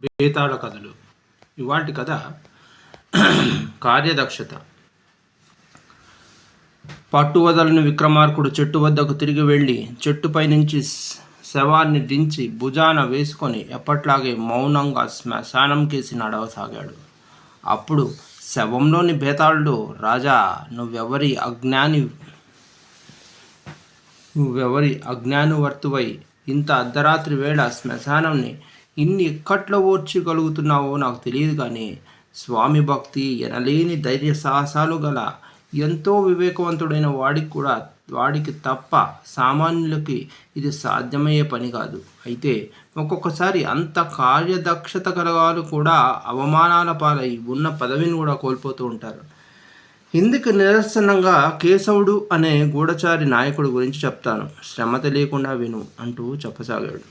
బేతాళ కథలు. ఇవాటి కథ కార్యదక్షత. పట్టువదలని విక్రమార్కుడు చెట్టు వద్దకు తిరిగి వెళ్ళి చెట్టుపై నుంచి శవాన్ని దించి భుజాన వేసుకొని ఎప్పట్లాగే మౌనంగా శ్మశానం కేసి నడవసాగాడు. అప్పుడు శవంలోని బేతాళుడు, రాజా, నువ్వెవరి అజ్ఞానువర్తువై ఇంత అర్ధరాత్రి వేళ శ్మశానంని ఇన్ని ఇక్కట్లో ఓర్చగలుగుతున్నావో నాకు తెలియదు, కానీ స్వామి భక్తి, ఎనలేని ధైర్య సాహసాలు గల ఎంతో వివేకవంతుడైన వాడికి తప్ప సామాన్యులకి ఇది సాధ్యమయ్యే పని కాదు. అయితే ఒక్కొక్కసారి అంత కార్యదక్షత కలగాలు కూడా అవమానాల పాలై ఉన్న పదవిని కూడా కోల్పోతూ ఉంటారు. ఇందుకు నిరసనంగా కేశవుడు అనే గూఢచారి నాయకుడి గురించి చెప్తాను, శ్రమ తెలియకుండా విను అంటూ చెప్పసాగాడు.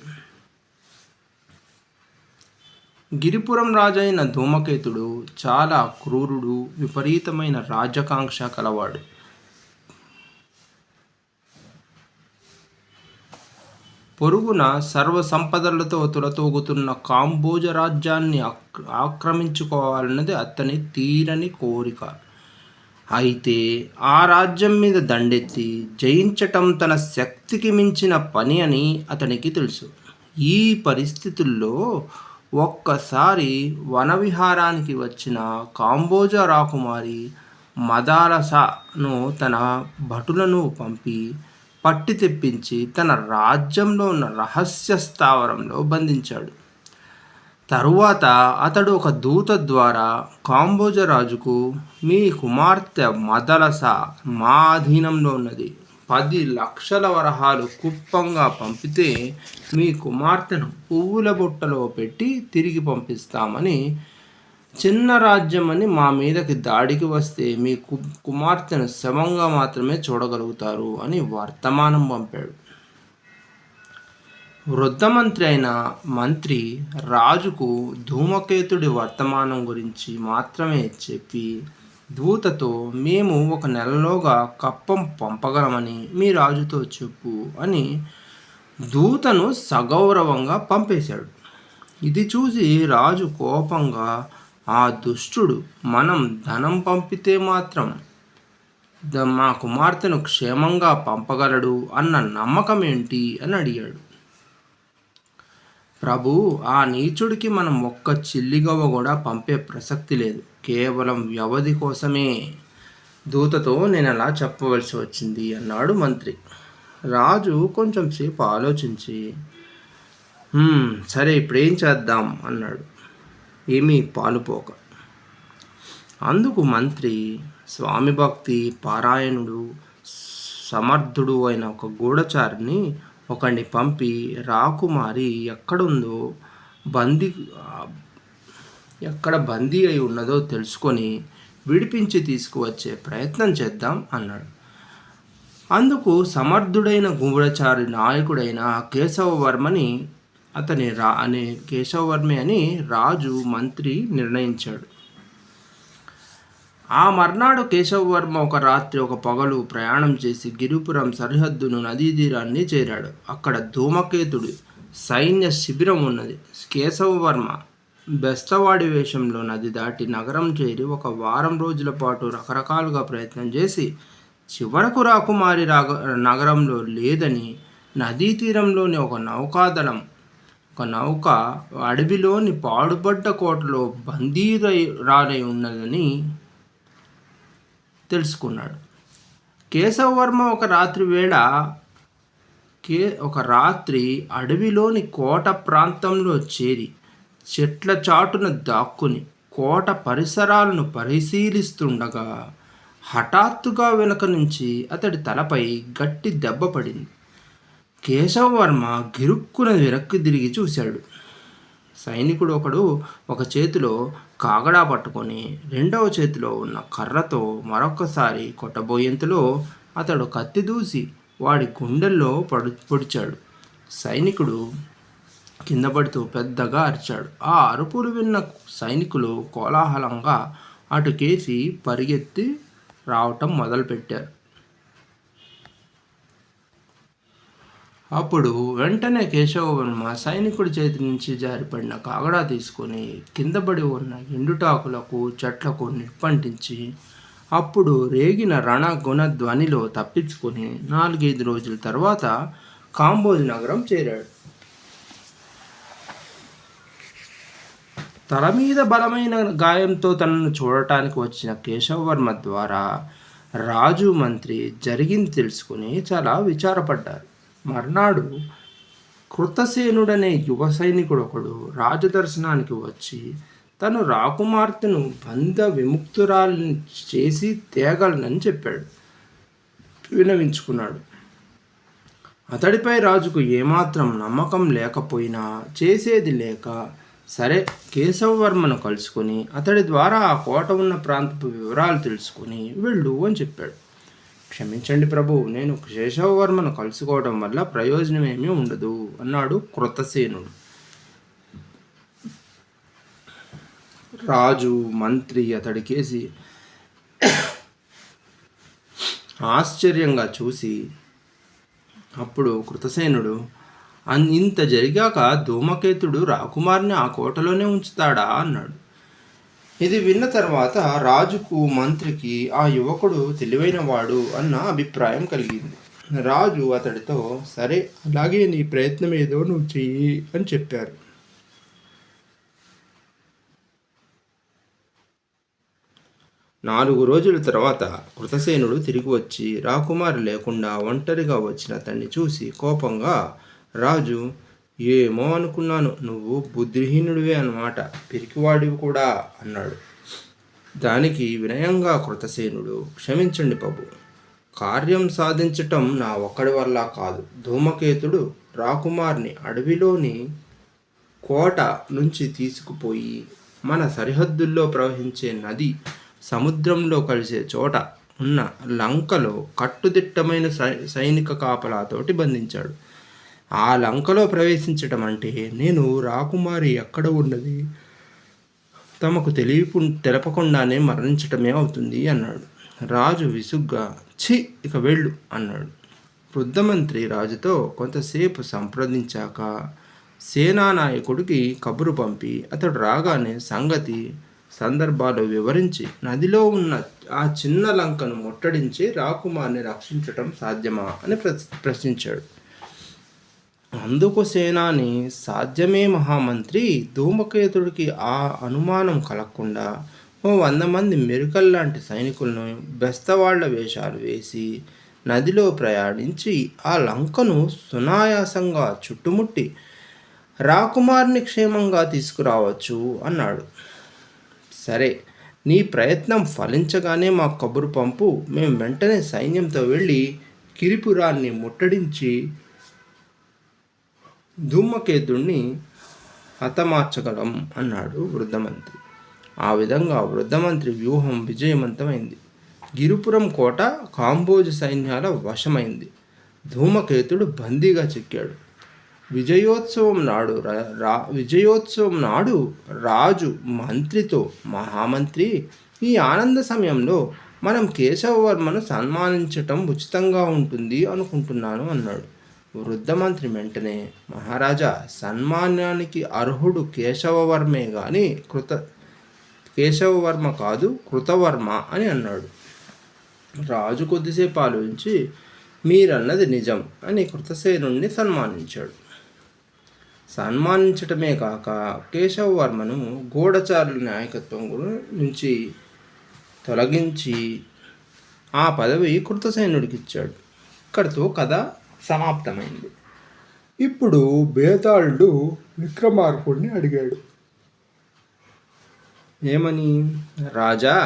గిరిపురం రాజైన ధూమకేతుడు చాలా క్రూరుడు, విపరీతమైన రాజ్యాకాంక్ష కలవాడు. పొరుగున సర్వ సంపదలతో తులతూగుతున్న కాంబోజ రాజ్యాన్ని ఆక్రమించుకోవాలన్నది అతని తీరని కోరిక. అయితే ఆ రాజ్యం మీద దండెత్తి జయించటం తన శక్తికి మించిన పని అని అతనికి తెలుసు. ఈ పరిస్థితుల్లో ఒక్కసారి వనవిహారానికి వచ్చిన కాంబోజ రాకుమారి మదాలసను తన భటులను పంపి పట్టి తెప్పించి తన రాజ్యంలో ఉన్న రహస్య స్థావరంలో బంధించాడు. తరువాత అతడు ఒక దూత ద్వారా కాంబోజ రాజుకు, మీ కుమార్తె మదలస మా అధీనంలో ఉన్నది, 10 లక్షల వరహాలు కుప్పంగా పంపితే మీ కుమార్తెను పువ్వుల బుట్టలో పెట్టి తిరిగి పంపిస్తామని, చిన్న రాజ్యమని మా మీదకి దాడికి వస్తే మీ కుమార్తెను శవంగా మాత్రమే చూడగలుగుతారు అని వర్తమానం పంపాడు. వృద్ధమంత్రి అయిన మంత్రి రాజుకు ధూమకేతుడి వర్తమానం గురించి మాత్రమే చెప్పి దూతతో, మేము 1 నెలలోగా కప్పం పంపగలమని మీ రాజుతో చెప్పు అని దూతను సగౌరవంగా పంపేశాడు. ఇది చూసి రాజు కోపంగా, ఆ దుష్టుడు మనం ధనం పంపితే మాత్రం మా కుమార్తెను క్షేమంగా పంపగలడు అన్న నమ్మకం ఏంటి అని అడిగాడు. ప్రభు, ఆ నీచుడికి మనం ఒక్క చిల్లిగవ్వ కూడా పంపే ప్రసక్తి లేదు. కేవలం వ్యవధి కోసమే దూతతో నేను అలా చెప్పవలసి వచ్చింది అన్నాడు మంత్రి. రాజు కొంచెం సేపు ఆలోచించి, సరే ఇప్పుడేం చేద్దాం అన్నాడు, ఏమీ పాలుపోక. అందుకు మంత్రి స్వామి భక్తి పారాయణుడు, సమర్థుడు అయిన ఒక గూఢచారిని ఒకడిని పంపి రాకుమారి ఎక్కడ బందీ అయి ఉన్నదో తెలుసుకొని విడిపించి తీసుకువచ్చే ప్రయత్నం చేద్దాం అన్నాడు. అందుకు సమర్థుడైన గూఢచారి నాయకుడైన కేశవవర్మ అని రాజు మంత్రి నిర్ణయించాడు. ఆ మర్నాడు కేశవవర్మ ఒక రాత్రి ఒక పగలు ప్రయాణం చేసి గిరిపురం సరిహద్దును నదీ తీరాన్ని చేరాడు. అక్కడ ధూమకేతుడి సైన్య శిబిరం ఉన్నది. కేశవవర్మ బెస్తవాడి వేషంలో నది దాటి నగరం చేరి 1 వారం రోజుల పాటు రకరకాలుగా ప్రయత్నం చేసి చివరకు రాకుమారి నగరంలో లేదని, నదీ తీరంలోని ఒక నౌక అడవిలోని పాడుబడ్డ కోటలో బందీరాలై ఉన్నదని తెలుసుకున్నాడు. కేశవవర్మ ఒక రాత్రి అడవిలోని కోట ప్రాంతంలో చేరి చెట్ల చాటున దాక్కుని కోట పరిసరాలను పరిశీలిస్తుండగా హఠాత్తుగా వెనుక నుంచి అతడి తలపై గట్టి దెబ్బ పడింది. కేశవవర్మ గిరుక్కున వెనక్కి తిరిగి చూశాడు. సైనికుడు ఒకడు ఒక చేతిలో కాగడా పట్టుకొని రెండవ చేతిలో ఉన్న కర్రతో మరొకసారి కొట్టబోయేంతలో అతడు కత్తి దూసి వాడి గుండెల్లో పొడిచాడు. సైనికుడు కింద పడుతూ పెద్దగా అరిచాడు. ఆ అరుపులు విన్న సైనికులు కోలాహలంగా అటుకేసి పరిగెత్తి రావటం మొదలుపెట్టారు. అప్పుడు వెంటనే కేశవవర్మ సైనికుడి చేతి నుంచి జారిపడిన కాగడా తీసుకొని కిందపడి ఉన్న ఎండుటాకులకు చెట్లకు నిప్పంటించి అప్పుడు రేగిన రణగుణ ధ్వనిలో తప్పించుకొని 4-5 రోజుల తర్వాత కాంబోజ్ నగరం చేరాడు. తల మీద బలమైన గాయంతో తనను చూడటానికి వచ్చిన కేశవవర్మ ద్వారా రాజు మంత్రి జరిగింది తెలుసుకుని చాలా విచారపడ్డారు. మర్నాడు కృతసేనుడనే యువ సైనికుడు ఒకడు రాజదర్శనానికి వచ్చి తను రాకుమార్తెను బంధ విముక్తురాలిని చేసి తేగలనని చెప్పాడు, వినవించుకున్నాడు. అతడిపై రాజుకు ఏమాత్రం నమ్మకం లేకపోయినా చేసేది లేక సరే కేశవవర్మను కలుసుకొని అతడి ద్వారా ఆ కోట ఉన్న ప్రాంతపు వివరాలు తెలుసుకొని వెళ్ళు అని చెప్పాడు. క్షమించండి ప్రభు, నేను కేశవవర్మను కలుసుకోవడం వల్ల ప్రయోజనం ఏమీ ఉండదు అన్నాడు కృతసేనుడు. రాజు మంత్రి అతడికేసి ఆశ్చర్యంగా చూసి అప్పుడు కృతసేనుడు, ఇంత జరిగాక ధూమకేతుడు రాకుమారిని ఆ కోటలోనే ఉంచుతాడా అన్నాడు. ఇది విన్న తర్వాత రాజుకు మంత్రికి ఆ యువకుడు తెలివైన వాడు అన్న అభిప్రాయం కలిగింది. రాజు అతడితో సరే అలాగే నీ ప్రయత్నం ఏదో నువ్వు చెయ్యి అని చెప్పారు. 4 రోజుల తర్వాత కృతసేనుడు తిరిగి వచ్చి రాకుమారి లేకుండా ఒంటరిగా వచ్చిన అతన్ని చూసి కోపంగా, రాజు, ఏమో అనుకున్నాను, నువ్వు బుద్ధిహీనుడివే అన్నమాట, పిరికివాడివి కూడా అన్నాడు. దానికి వినయంగా కృతసేనుడు, క్షమించండి ప్రభు, కార్యం సాధించటం నా ఒక్కడి వల్ల కాదు. ధూమకేతుడు రాకుమార్ని అడవిలోని కోట నుంచి తీసుకుపోయి మన సరిహద్దుల్లో ప్రవహించే నది సముద్రంలో కలిసే చోట ఉన్న లంకలో కట్టుదిట్టమైన సైనిక కాపలాతోటి బంధించాడు. ఆ లంకలో ప్రవేశించటం అంటే నేను రాకుమారి ఎక్కడ ఉన్నది తమకు తెలపకుండానే మరణించటమే అవుతుంది అన్నాడు. రాజు విసుగ్గా, ఛీ, ఇక వెళ్ళు అన్నాడు. వృద్ధమంత్రి రాజుతో కొంతసేపు సంప్రదించాక సేనానాయకుడికి కబురు పంపి అతడు రాగానే సంగతి సందర్భాలు వివరించి నదిలో ఉన్న ఆ చిన్న లంకను ముట్టడించి రాకుమార్ని రక్షించటం సాధ్యమా అని ప్రశ్నించాడు. అందుకు సేనాని, సాధ్యమే మహామంత్రి. ధూమకేతుడికి ఆ అనుమానం కలగకుండా 100 మంది మెరుకల్లాంటి సైనికులను బెస్తవాళ్ల వేషాలు వేసి నదిలో ప్రయాణించి ఆ లంకను సునాయాసంగా చుట్టుముట్టి రాకుమార్ని క్షేమంగా తీసుకురావచ్చు అన్నాడు. సరే, నీ ప్రయత్నం ఫలించగానే మా కబురు పంపు, మేము వెంటనే సైన్యంతో వెళ్ళి కిరిపురాన్ని ముట్టడించి ధూమకేతుడిని హతమార్చగలం అన్నాడు వృద్ధమంత్రి. ఆ విధంగా వృద్ధమంత్రి వ్యూహం విజయవంతమైంది. గిరిపురం కోట కాంబోజు సైన్యాల వశమైంది. ధూమకేతుడు బందీగా చిక్కాడు. విజయోత్సవం నాడు రాజు మంత్రితో, మహామంత్రి, ఈ ఆనంద సమయంలో మనం కేశవవర్మను సన్మానించటం ఉచితంగా ఉంటుంది అనుకుంటున్నాను అన్నాడు. వృద్ధమంత్రి వెంటనే, మహారాజా, సన్మానానికి అర్హుడు కేశవవర్మే గాని కేశవవర్మ కాదు, కృతవర్మ అని అన్నాడు. రాజు కొద్దిసేపు ఆలోచించి, మీరన్నది నిజం అని కృతసేనుణ్ణి సన్మానించాడు. సన్మానించటమే కాక కేశవవర్మను గూఢచారుల నాయకత్వం నుంచి తొలగించి ఆ పదవి కృతసేనుడికి ఇచ్చాడు. ఇక్కడితో కథ సమాప్తమైంది. ఇప్పుడు బేతాళుడు విక్రమార్కుడిని అడిగాడు. ఏమని? రాజా,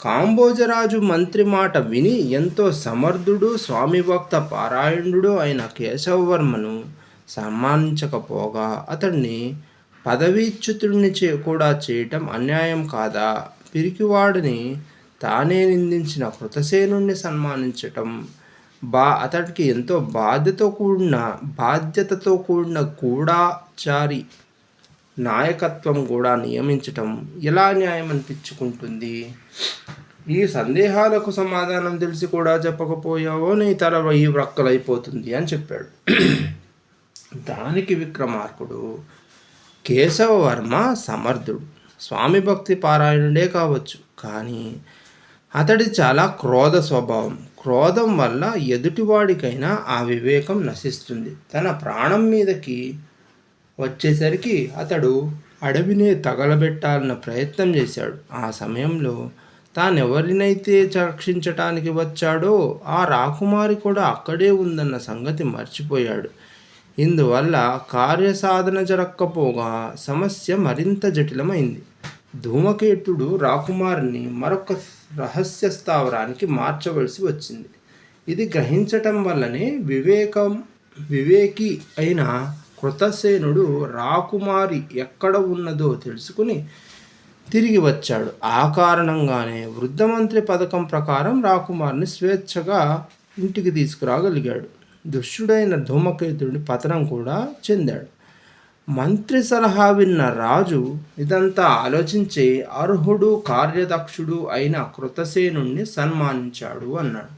కాంబోజరాజు మంత్రి మాట విని ఎంతో సమర్థుడు, స్వామిభక్త పారాయణుడు అయిన కేశవవర్మను సన్మానించకపోగా అతన్ని పదవీచ్యుతుడిని కూడా చేయటం అన్యాయం కాదా? పిరికివాడిని తానే నిందించిన కృతసేనుణ్ణి సన్మానించటం, అతడికి ఎంతో బాధ్యతతో కూడిన గూఢచారి నాయకత్వం కూడా నియమించటం ఎలా న్యాయం అనిపించుకుంటుంది? ఈ సందేహాలకు సమాధానం తెలిసి కూడా చెప్పకపోయావో నీ తల ఈ వ్రక్కలైపోతుంది అని చెప్పాడు. దానికి విక్రమార్కుడు, కేశవవర్మ సమర్థుడు, స్వామి భక్తి పారాయణుడే కావచ్చు, కానీ అతడి చాలా క్రోధ స్వభావం. క్రోధం వల్ల ఎదుటివాడికైనా ఆ వివేకం నశిస్తుంది. తన ప్రాణం మీదకి వచ్చేసరికి అతడు అడవినే తగలబెట్టాలన్న ప్రయత్నం చేశాడు. ఆ సమయంలో తానెవరినైతే రక్షించటానికి వచ్చాడో ఆ రాకుమారి కూడా అక్కడే ఉందన్న సంగతి మర్చిపోయాడు. ఇందువల్ల కార్యసాధన జరగకపోగా సమస్య మరింత జటిలమైంది. ధూమకేతుడు రాకుమారిని మరొక రహస్య స్థావరానికి మార్చవలసి వచ్చింది. ఇది గ్రహించటం వల్లనే వివేకి అయిన కృతసేనుడు రాకుమారి ఎక్కడ ఉన్నదో తెలుసుకుని తిరిగి వచ్చాడు. ఆ కారణంగానే వృద్ధమంత్రి పథకం ప్రకారం రాకుమారిని స్వేచ్ఛగా ఇంటికి తీసుకురాగలిగాడు. దుష్టుడైన ధూమకేతుడి పతనం కూడా చెందాడు. మంత్రి సలహా విన్న రాజు ఇదంతా ఆలోచించి అర్హుడు కార్యదక్షుడు అయిన కృతసేనుణ్ణి సన్మానించాడు అన్నాడు.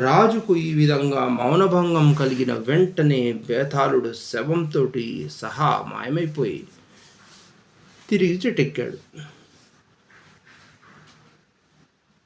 రాజుకు ఈ విధంగా మౌనభంగం కలిగిన వెంటనే బేతాళుడు శవంతో సహా మాయమైపోయి తిరిగి చెట్టెక్కాడు.